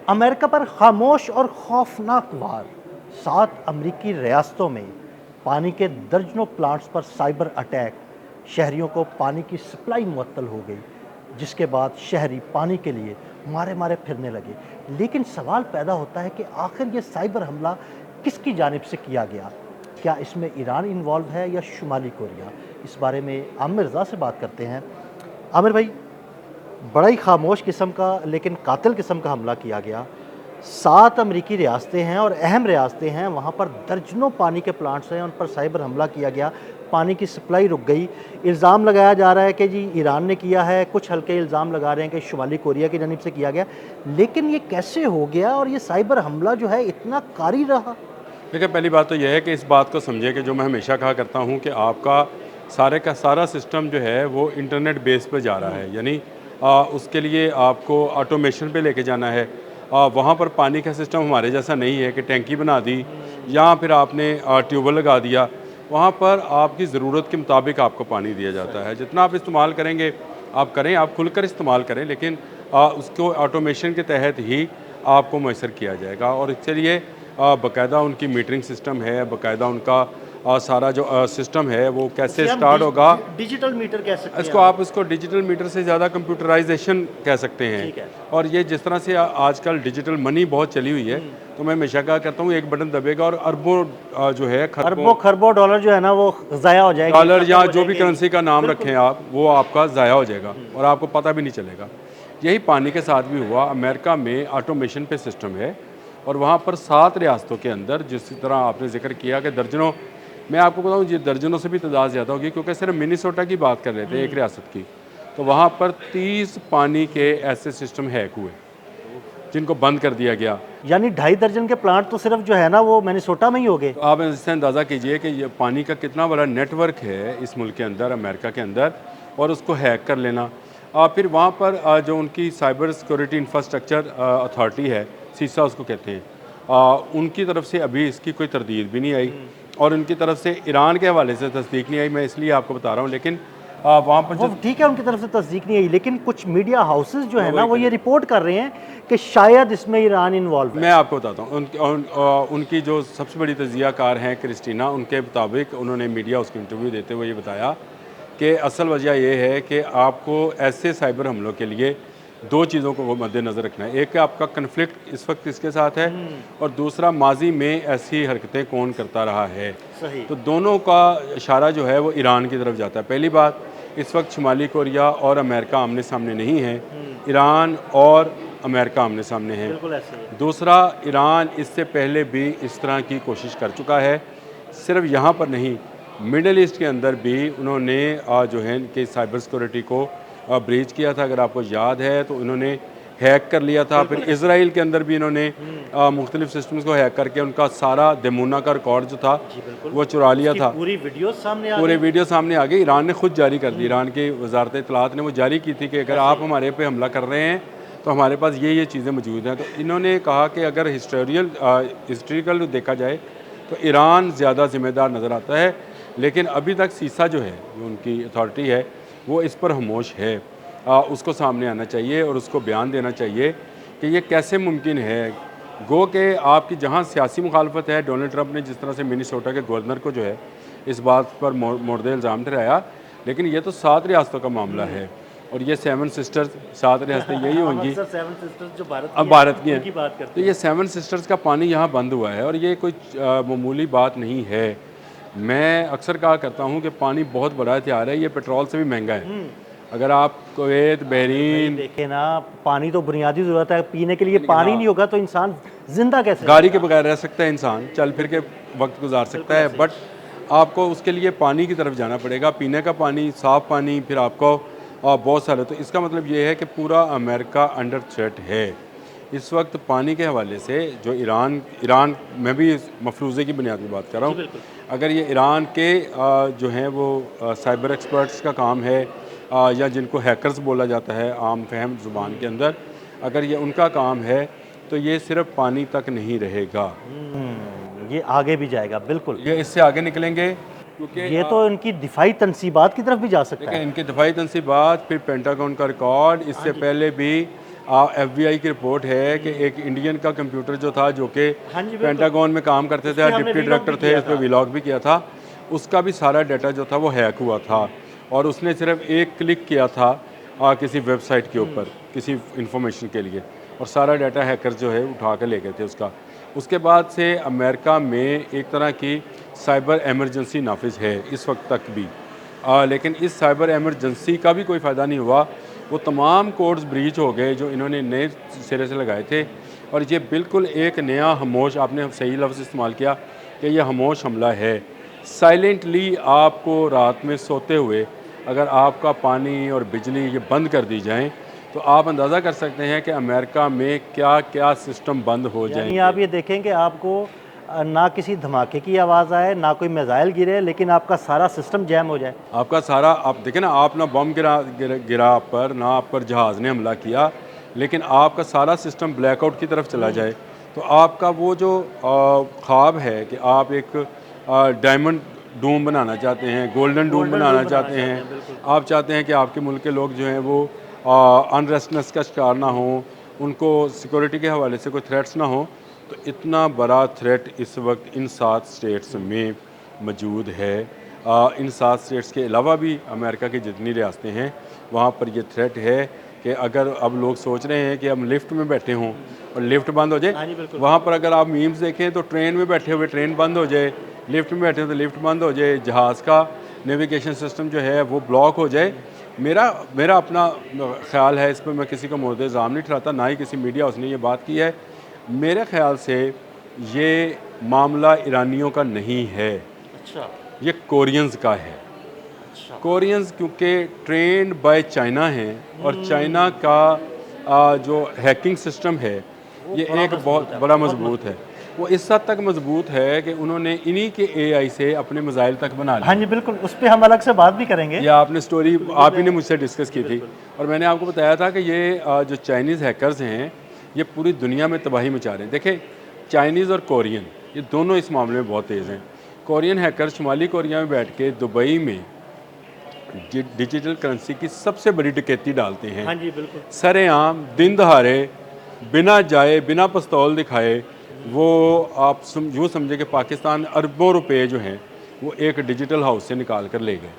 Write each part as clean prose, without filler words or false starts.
America पर खामोश और खौफनाक वार। 7 अमरीकी रियासतों में पानी के दर्जनों प्लांट्स पर साइबर अटैक। शहरियों को पानी की सप्लाई मुअत्तल हो गई, जिसके बाद शहरी पानी के लिए मारे मारे फिरने लगे। लेकिन सवाल पैदा होता है कि आखिर ये साइबर हमला किसकी जानिब से किया गया? क्या इसमें ईरान इन्वॉल्व है या शुमाली कोरिया? इस बारे में आमिर रज़ा से बात करते हैं। आमिर भाई, बड़ा ही खामोश किस्म का लेकिन कातिल किस्म का हमला किया गया। 7 अमरीकी रियासतें हैं और अहम रियासतें हैं, वहाँ पर दर्जनों पानी के प्लांट्स हैं, उन पर साइबर हमला किया गया। पानी की सप्लाई रुक गई। इल्ज़ाम लगाया जा रहा है कि जी ईरान ने किया है, कुछ हल्के इल्ज़ाम लगा रहे हैं कि शुमाली कोरिया की जानिब से किया गया। लेकिन ये कैसे हो गया और ये साइबर हमला जो है इतना कारी रहा? देखिए, पहली बात तो यह है कि इस बात को समझें कि जो मैं हमेशा कहा करता हूँ कि आपका सारे का सारा सिस्टम जो है वो इंटरनेट बेस पे जा रहा है। यानी उसके लिए आपको ऑटोमेशन पे लेके जाना है। वहाँ पर पानी का सिस्टम हमारे जैसा नहीं है कि टैंकी बना दी या फिर आपने ट्यूबवेल लगा दिया। वहाँ पर आपकी ज़रूरत के मुताबिक आपको पानी दिया जाता है। जितना आप इस्तेमाल करेंगे आप करें, आप खुलकर इस्तेमाल करें, लेकिन उसको ऑटोमेशन के तहत ही आपको मैसर किया जाएगा। और इसके लिए बाकायदा उनकी मीटरिंग सिस्टम है, बाकायदा उनका सारा जो सिस्टम है वो कैसे स्टार्ट होगा। डिजिटल मीटर कह सकते हैं इसको आप इसको डिजिटल मीटर से ज़्यादा कंप्यूटराइजेशन कह सकते हैं। ठीक है। और ये जिस तरह से आजकल डिजिटल मनी बहुत चली हुई है, तो मैं हमेशा कहा करता हूँ एक बटन दबेगा और अरबों जो है अरबों खरबों डॉलर जो है ना वो ज़ाया हो जाएगा। डॉलर या जो भी करेंसी का नाम रखें आप, वो आपका ज़ाया हो जाएगा और आपको पता भी नहीं चलेगा। यही पानी के साथ भी हुआ। अमेरिका में ऑटोमेशन पे सिस्टम है और वहाँ पर 7 रियासतों के अंदर, जिस तरह आपने जिक्र किया कि दर्जनों, मैं आपको बताऊँ ये दर्जनों से भी तादाद ज़्यादा होगी, क्योंकि सिर्फ मिनीसोटा की बात कर रहे थे एक रियासत की, तो वहाँ पर 30 पानी के ऐसे सिस्टम हैक हुए जिनको बंद कर दिया गया। यानी 2.5 दर्जन के प्लांट तो सिर्फ जो है ना वो मिनेसोटा में ही हो गए। तो आप इससे अंदाज़ा कीजिए कि ये पानी का कितना बड़ा नेटवर्क है इस मुल्क के अंदर, अमेरिका के अंदर, और उसको हैक कर लेना। फिर वहाँ पर जो उनकी साइबर सिक्योरिटी इंफ्रास्ट्रक्चर अथॉरिटी है, सीसा उसको कहते हैं, उनकी तरफ से अभी इसकी कोई तरदीद भी नहीं आई और उनकी तरफ से ईरान के हवाले से तस्दीक नहीं आई। मैं इसलिए आपको बता रहा हूँ। लेकिन वहाँ पर वो ठीक है, उनकी तरफ से तस्दीक नहीं आई, लेकिन कुछ मीडिया हाउसेस जो है ना वो ये रिपोर्ट कर रहे हैं कि शायद इसमें ईरान इन्वॉल्व है। मैं आपको बताता हूँ, उनकी जो सबसे बड़ी तजियाकार हैं क्रिस्टीना, उनके मुताबिक उन्होंने मीडिया उसको इंटरव्यू देते हुए ये बताया कि असल वजह यह है कि आपको ऐसे साइबर हमलों के लिए 2 चीज़ों को मद्देनज़र रखना है। एक आपका कन्फ्लिक्ट इस वक्त किसके साथ है और दूसरा माजी में ऐसी हरकतें कौन करता रहा है। सही। तो दोनों का इशारा जो है वो ईरान की तरफ जाता है। पहली बात, इस वक्त शुमाली कोरिया और अमेरिका आमने सामने नहीं है, ईरान और अमेरिका आमने सामने है। बिल्कुल ऐसे ही है। दूसरा, ईरान इससे पहले भी इस तरह की कोशिश कर चुका है। सिर्फ यहाँ पर नहीं, मिडल ईस्ट के अंदर भी उन्होंने जो है कि साइबर सिक्योरिटी को ब्रीच किया था। अगर आपको याद है तो उन्होंने हैक कर लिया था। फिर इसराइल के अंदर भी इन्होंने मुख्तलिफ सिस्टम्स को हैक करके उनका सारा दमूना का रिकॉर्ड जो था वो चुरा लिया था। पूरी वीडियो सामने आ पूरे वीडियो सामने आ गई। ईरान ने खुद जारी कर दी, ईरान की वजारत इत्तलात ने वो जारी की थी कि अगर आप हमारे पे हमला कर रहे हैं तो हमारे पास ये चीज़ें मौजूद हैं। तो इन्होंने कहा कि अगर हिस्ट्रिकल देखा जाए तो ईरान ज़्यादा ज़िम्मेदार नज़र आता है, लेकिन अभी तक सीसा जो है, जो उनकी अथॉरिटी है, वो इस पर खामोश है। उसको सामने आना चाहिए और उसको बयान देना चाहिए कि ये कैसे मुमकिन है। गो के आपकी जहाँ सियासी मुखालफत है, डोनाल्ड ट्रंप ने जिस तरह से मिनीसोटा के गवर्नर को जो है इस बात पर मोर्दे इल्ज़ाम ठहराया, लेकिन ये तो 7 रियासतों का मामला है और ये 7 सिस्टर्स, 7 रियासतें यही होंगी। जो भारत की हैं, की बात करते तो ये 7 सिस्टर्स का पानी यहाँ बंद हुआ है और ये कोई मामूली बात नहीं है। मैं अक्सर कहा करता हूँ कि पानी बहुत बड़ा हथियार है, ये पेट्रोल से भी महंगा है। अगर आप कुवैत, बहरीन देखे ना, पानी तो बुनियादी ज़रूरत है, पीने के लिए पानी नहीं होगा तो इंसान जिंदा कैसे? गाड़ी के बगैर रह सकता है इंसान, चल फिर के वक्त गुजार सकता है, बट आपको उसके लिए पानी की तरफ जाना पड़ेगा, पीने का पानी, साफ़ पानी, फिर आपको बहुत सारे। तो इसका मतलब ये है कि पूरा अमेरिका अंडर थ्रेट है इस वक्त पानी के हवाले से। जो ईरान मैं भी मफरूज़े की बुनियाद पर बात कर रहा हूँ। अगर ये ईरान के जो हैं वो साइबर एक्सपर्ट्स का काम है या जिनको हैकर्स बोला जाता है आम फहम ज़ुबान के अंदर, अगर ये उनका काम है तो ये सिर्फ पानी तक नहीं रहेगा, ये आगे भी जाएगा। बिल्कुल, ये इससे आगे निकलेंगे, क्योंकि ये तो इनकी दिफाई तनसीबात की तरफ भी जा सकता है। इनके दिफाई तनसीबात, फिर पेंटागन का रिकॉर्ड, इससे पहले भी FBI की रिपोर्ट है कि एक इंडियन का कंप्यूटर जो था, जो कि हाँ जी, बिल्कुल। पेंटागन में काम करते थे, हमने डिप्टी vlog भी डायरेक्टर थे, किया इस पर था। व्लॉग भी किया था, उसका भी सारा डाटा जो था वो हैक हुआ था। और उसने सिर्फ एक क्लिक किया था किसी वेबसाइट के ऊपर किसी इंफॉर्मेशन के लिए, और सारा डाटा हैकर जो है उठा के ले गए थे उसका। उसके बाद से अमेरिका में एक तरह की साइबर एमरजेंसी नाफिज है इस वक्त तक भी। लेकिन इस साइबर एमरजेंसी का भी कोई फ़ायदा नहीं हुआ। वो तमाम कोड्स ब्रीच हो गए जो इन्होंने नए सिरे से लगाए थे, और ये बिल्कुल एक नया खामोश, आपने सही लफ्ज़ इस्तेमाल किया कि यह खामोश हमला है। साइलेंटली आपको रात में सोते हुए अगर आपका पानी और बिजली ये बंद कर दी जाएँ, तो आप अंदाज़ा कर सकते हैं कि अमेरिका में क्या क्या सिस्टम बंद हो यानी जाएंगे। आप ये देखें कि आपको ना किसी धमाके की आवाज़ आए, ना कोई मिसाइल गिरे, लेकिन आपका सारा सिस्टम जैम हो जाए। आपका सारा, आप देखें ना, आप ना बम गिरा आप पर, ना आप पर जहाज़ ने हमला किया, लेकिन आपका सारा सिस्टम ब्लैकआउट की तरफ चला जाए, तो आपका वो जो ख्वाब है कि आप एक डायमंड डूम बनाना चाहते हैं, गोल्डन डूम बनाना चाहते हैं, बिल्कुल। आप चाहते हैं कि आपके मुल्क के लोग जो हैं वो अनरेस्टनेस का शिकार ना हों, उनको सिक्योरिटी के हवाले से कोई थ्रेट्स ना हो, तो इतना बड़ा थ्रेट इस वक्त इन 7 स्टेट्स में मौजूद है। इन 7 स्टेट्स के अलावा भी अमेरिका की जितनी रियासतें हैं वहाँ पर ये थ्रेट है कि अगर अब लोग सोच रहे हैं कि हम लिफ्ट में बैठे हों और लिफ्ट बंद हो हाँ जी, जाए, बिल्कुल। वहाँ पर अगर आप मीम्स देखें तो ट्रेन में बैठे हुए ट्रेन बंद हो जाए, लिफ्ट में बैठे हो तो लिफ्ट बंद हो जाए, जहाज़ का नेविगेशन सिस्टम जो है वो ब्लॉक हो जाए। मेरा मेरा अपना ख्याल है, इस पर मैं किसी का मोहते इल्ज़ाम नहीं ठहराता, ना ही किसी मीडिया हाउस ने ये बात की है। मेरे ख्याल से ये मामला ईरानियों का नहीं है, अच्छा, ये कोरियंस का है। अच्छा। कोरियंस क्योंकि ट्रेंड बाय चाइना हैं, और चाइना का जो हैकिंग सिस्टम है ये बड़ा एक मजबूत बहुत है, बड़ा बहुत मजबूत है। मजबूत है। वो इस हद तक मजबूत है कि उन्होंने इन्हीं के AI से अपने मिसाइल तक बना हाँ लिए। जी, बिल्कुल, उस पे हम अलग से बात भी करेंगे। ये आपने स्टोरी आप ही ने मुझसे डिस्कस की थी, बिल्कुल। और मैंने आपको बताया था कि ये जो चाइनीज़ हैकर्स हैं ये पूरी दुनिया में तबाही मचा रहे हैं। देखें, चाइनीज़ और कोरियन ये दोनों इस मामले में बहुत तेज़ हैं। कोरियन हैकर शुमाली कोरिया में बैठ के दुबई में डिजिटल करेंसी की सबसे बड़ी डकैती डालते हैं। हाँ जी, बिल्कुल। सरेआम दिन दहाड़े, बिना जाए, बिना पिस्तौल दिखाए, वो आप यूँ समझे कि पाकिस्तान अरबों रुपए जो हैं वो एक डिजिटल हाउस से निकाल कर ले गए।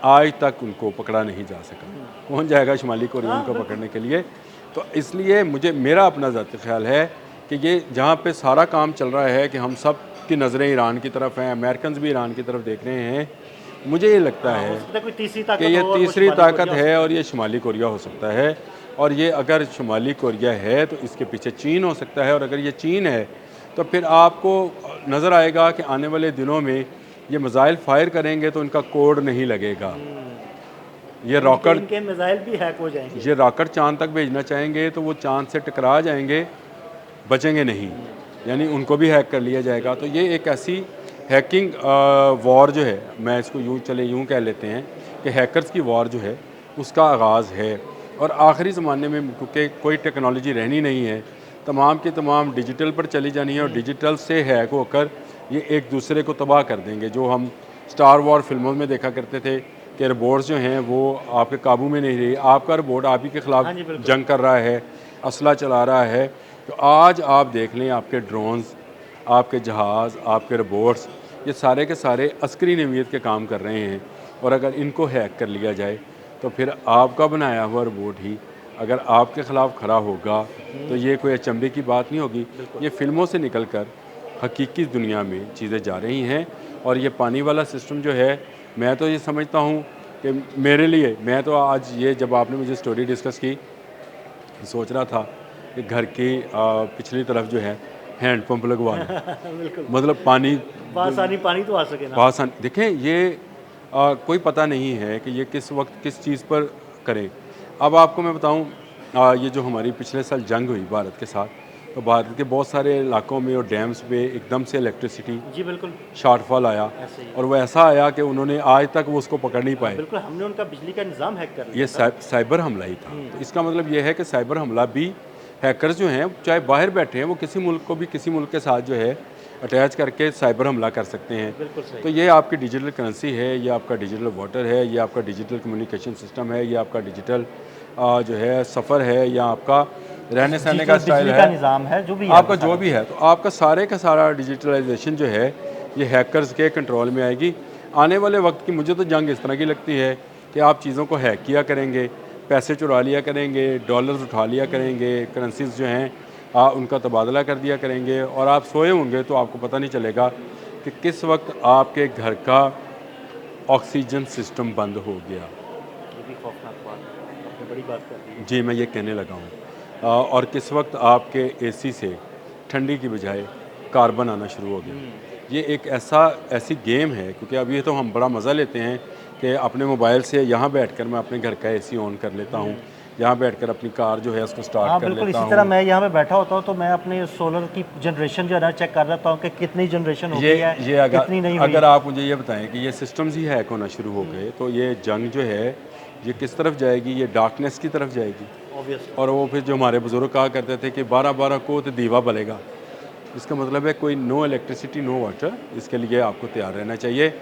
आज तक उनको पकड़ा नहीं जा सका। कौन जाएगा शुमाली कोरियन को पकड़ने के लिए? तो इसलिए मेरा अपना ज़ाती ख्याल है कि ये जहाँ पे सारा काम चल रहा है कि हम सब की नज़रें ईरान की तरफ हैं, अमेरिकन भी ईरान की तरफ देख रहे हैं, मुझे ये लगता हो है सकता है कोई तीसरी कि ताकत ये हो और वो तीसरी शुमाली ताकत कोरिया हो है, और ये शुमाली कोरिया हो सकता है। और ये अगर शुमाली कोरिया है तो इसके पीछे चीन हो सकता है, और अगर ये चीन है तो फिर आपको नज़र आएगा कि आने वाले दिनों में ये मिसाइल फायर करेंगे तो इनका कोड नहीं लगेगा। ये रॉकेट इनके मिसाइल भी हैक हो जाएंगे। ये रॉकेट चांद तक भेजना चाहेंगे तो वो चांद से टकरा जाएंगे, बचेंगे नहीं, यानी उनको भी हैक कर लिया जाएगा। तो ये एक ऐसी हैकिंग वॉर जो है, मैं इसको यूँ कह लेते हैं कि हैकर्स की वॉर जो है उसका आगाज़ है। और आखिरी ज़माने में क्योंकि कोई टेक्नोलॉजी रहनी नहीं है, तमाम की तमाम डिजिटल पर चली जानी है, और डिजिटल से हैक होकर ये एक दूसरे को तबाह कर देंगे। जो हम स्टार वॉर फिल्मों में देखा करते थे कि रोबोट्स जो हैं वो आपके काबू में नहीं रही, आपका रोबोट आप ही के ख़िलाफ़ हाँ जी, बिल्कुल। जंग कर रहा है, असला चला रहा है। तो आज आप देख लें, आपके ड्रोन्स, आपके जहाज़, आपके रोबोट्स, ये सारे के सारे अस्करी नवीयत के काम कर रहे हैं। और अगर इनको हैक कर लिया जाए तो फिर आपका बनाया हुआ रोबोट ही अगर आपके ख़िलाफ़ खड़ा होगा तो ये कोई अचंभे की बात नहीं होगी। ये फ़िल्मों से निकल कर हकीकी दुनिया में चीज़ें जा रही हैं। और ये पानी वाला सिस्टम जो है, मैं तो ये समझता हूँ कि मेरे लिए, मैं तो आज ये जब आपने मुझे स्टोरी डिस्कस की, सोच रहा था कि घर की पिछली तरफ जो है हैंडपम्प लगवा लें। बिल्कुल, मतलब पानी बासानी पानी तो आ सके ना। पास देखें, ये कोई पता नहीं है कि ये किस वक्त किस चीज़ पर करें। अब आपको मैं बताऊं, ये जो हमारी पिछले साल जंग हुई भारत के साथ, तो भारत के बहुत सारे इलाकों में और डैम्स पे एकदम से इलेक्ट्रिसिटी जी, बिल्कुल, शॉर्टफॉल आया, ऐसे ही। और वो ऐसा आया कि उन्होंने आज तक वो उसको पकड़ नहीं पाए। बिल्कुल, हमने उनका बिजली का निज़ाम हैक कर लिया ये था। साइबर हमला ही था। तो इसका मतलब ये है कि साइबर हमला भी हैकर्स जो हैं, चाहे बाहर बैठे हैं, वो किसी मुल्क को भी किसी मुल्क के साथ जो है अटैच करके साइबर हमला कर सकते हैं। बिल्कुल सही। तो ये आपकी डिजिटल करेंसी है, ये आपका डिजिटल वाटर है, ये आपका डिजिटल कम्युनिकेशन सिस्टम है, ये आपका डिजिटल जो है सफ़र है या आपका रहने सहने का स्टाइल बिजली का है, निज़ाम है, जो भी है आपका वो जो सारा। भी है, तो आपका सारे का सारा डिजिटलाइजेशन जो है ये हैकर्स के कंट्रोल में आएगी। आने वाले वक्त की मुझे तो जंग इस तरह की लगती है कि आप चीज़ों को हैक किया करेंगे, पैसे चुरा लिया करेंगे, डॉलर्स उठा लिया करेंगे, करेंसीज जो हैं उनका तबादला कर दिया करेंगे और आप सोए होंगे तो आपको पता नहीं चलेगा कि किस वक्त आपके घर का ऑक्सीजन सिस्टम बंद हो गया। ये भी खौफनाक बात है, आपने बड़ी बात कर दी है। जी, मैं ये कहने लगा हूँ। और किस वक्त आपके एसी से ठंडी की बजाय कार्बन आना शुरू हो गया। ये एक ऐसी गेम है, क्योंकि अभी तो हम बड़ा मज़ा लेते हैं कि अपने मोबाइल से यहाँ बैठकर मैं अपने घर का एसी ऑन कर लेता हूँ, यहाँ बैठकर अपनी कार जो है उसको स्टार्ट हाँ, कर बिल्कुल लेता इसी तरह हूँ। मैं यहाँ पे बैठा होता हूँ तो मैं अपने सोलर की जनरेशन जो है ना चेक कर लेता हूँ कि कितनी जनरेशन हो गई है, ये कितनी नहीं हुई। अगर आप मुझे ये बताएं कि ये सिस्टम्स ही हैक होना शुरू हो गए तो ये जंग जो है ये किस तरफ जाएगी? ये डार्कनेस की तरफ जाएगी। ऑब्वियसली। और वो फिर जो हमारे बुज़ुर्ग कहा करते थे कि 12-12 को तो दीवा बलेगा। इसका मतलब है कोई नो इलेक्ट्रिसिटी नो वाटर, इसके लिए आपको तैयार रहना चाहिए।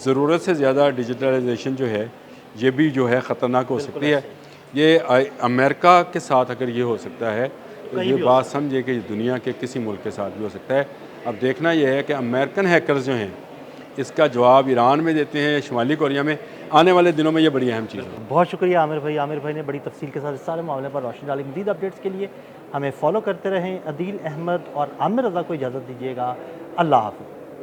ज़रूरत से ज़्यादा डिजिटलाइजेशन जो है ये भी जो है ख़तरनाक हो सकती है। ये अमेरिका के साथ अगर ये हो सकता है तो कहीं ये भी हो बात समझिए कि दुनिया के किसी मुल्क के साथ भी हो सकता है। अब देखना यह है कि अमेरिकन हैकर्स जो हैं इसका जवाब ईरान में देते हैं, शुमाली कोरिया में। आने वाले दिनों में ये बड़ी अहम चीज़ है। बहुत शुक्रिया आमिर भाई। आमिर भाई ने बड़ी तफसील के साथ इस सारे मामले पर रोशनी डाली। मज़ीद अपडेट्स के लिए हमें फॉलो करते रहें। अदील अहमद और आमिर रज़ा को इजाज़त दीजिएगा। अल्लाह हाफ़िज़।